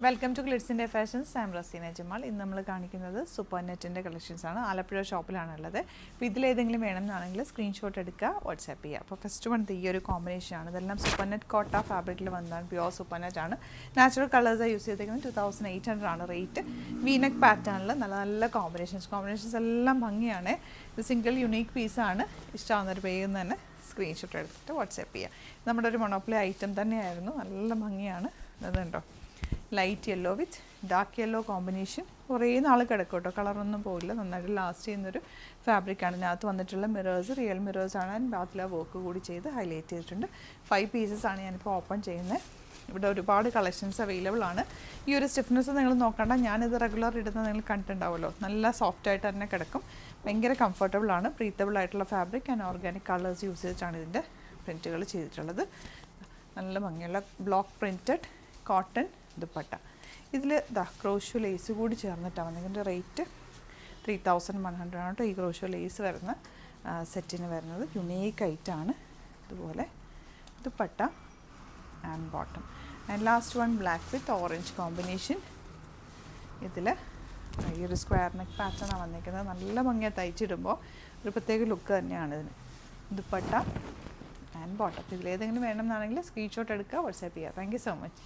Welcome to Glitz India fashions. I am Raseena Jamal. ഇന്ന് നമ്മൾ കാണിക്കുന്നത് സൂപ്പർ നെറ്റിൻ്റെ കളക്ഷൻസ് ആണ്. ആലപ്പുഴ ഷോപ്പിലാണുള്ളത്. അപ്പോൾ ഇതിലേതെങ്കിലും വേണമെന്നാണെങ്കിൽ സ്ക്രീൻഷോട്ട് എടുക്കുക, വാട്സാപ്പ് ചെയ്യുക. അപ്പോൾ ഫസ്റ്റ് വൺ ഈ ഒരു കോമ്പിനേഷനാണ്. ഇതെല്ലാം സൂപ്പർ നെറ്റ് കോട്ട ഫാബ്രിക്കിൽ വന്നതാണ്. പ്യുവർ സൂപ്പർ നെറ്റ് ആണ്. നാച്ചുറൽ കളേഴ്സാണ് യൂസ് ചെയ്തിരിക്കുന്നത്. 2800 ആണ് റേറ്റ്. വീനെക്ക് പാറ്റേണിൽ നല്ല നല്ല കോമ്പിനേഷൻസ് എല്ലാം ഭംഗിയാണ്. ഇത് സിംഗിൾ യുണീക്ക് പീസാണ്. ഇഷ്ടമാവുന്നൊരു പേര് തന്നെ സ്ക്രീൻഷോട്ട് എടുത്തിട്ട് വാട്സാപ്പ് ചെയ്യുക. നമ്മുടെ ഒരു മൊണോപ്പൊളി ഐറ്റം തന്നെയായിരുന്നു. നല്ല ഭംഗിയാണ്. അതുണ്ടോ, ലൈറ്റ് യെല്ലോ വിത്ത് ഡാർക്ക് യെല്ലോ കോമ്പിനേഷൻ. കുറേ നാൾ കിടക്കും കേട്ടോ, കളറൊന്നും പോയില്ല. നന്നായിട്ട് ലാസ്റ്റ് ചെയ്യുന്നൊരു ഫാബ്രിക്കാണ്. ഇതിനകത്ത് വന്നിട്ടുള്ള മിറേഴ്സ് റിയൽ മിറേഴ്സാണ്. ആൻഡ് ബാക്കിലെ വർക്ക് കൂടി ചെയ്ത് ഹൈലൈറ്റ് ചെയ്തിട്ടുണ്ട്. 5 പീസസ് ആണ് ഞാനിപ്പോൾ ഓപ്പൺ ചെയ്യുന്നത്. ഇവിടെ ഒരുപാട് കളക്ഷൻസ് അവൈലബിൾ ആണ്. ഈ ഒരു സ്റ്റിഫ്നെസ് നിങ്ങൾ നോക്കണ്ട, ഞാനിത് റെഗുലർ ഇടുന്നത് നിങ്ങൾ കണ്ടിട്ടുണ്ടാവുമല്ലോ. നല്ല സോഫ്റ്റായിട്ട് തന്നെ കിടക്കും. ഭയങ്കര കംഫർട്ടബിൾ ആണ്. ബ്രീത്തബിൾ ആയിട്ടുള്ള fabric and organic colours use ചെയ്തിട്ടാണ് ഇതിൻ്റെ പ്രിൻറ്റുകൾ ചെയ്തിട്ടുള്ളത്. നല്ല ഭംഗിയുള്ള ബ്ലോക്ക് പ്രിൻറ്റഡ് കോട്ടൺ ദുപ്പട്ട. ഇതിൽ ക്രോഷ്യോ ലേസ് കൂടി ചേർന്നിട്ടാണ് വന്നത്. ഇതിൻ്റെ റേറ്റ് 3100 ആണ് കേട്ടോ. ഈ ക്രോഷ്യോ ലേസ് വരുന്ന സെറ്റിന് വരുന്നത് യുണീക്ക് ആയിട്ടാണ്. ഇതുപോലെ dupatta and bottom. And last one black with orange combination. ഇതിൽ ഈ ഒരു സ്ക്വയർ നെക്ക് പാറ്റേണാണ് വന്നിരിക്കുന്നത്. നല്ല ഭംഗിയാണ് തയ്ച്ചിടുമ്പോൾ. ഒരു പ്രത്യേക ലുക്ക് തന്നെയാണ് ഇതിന്. Dupatta and bottom. ഇതിലേതെങ്കിലും വേണമെന്നാണെങ്കിൽ സ്ക്രീൻഷോട്ട് എടുക്കുക, വാട്സാപ്പ് ചെയ്യുക. Thank you so much.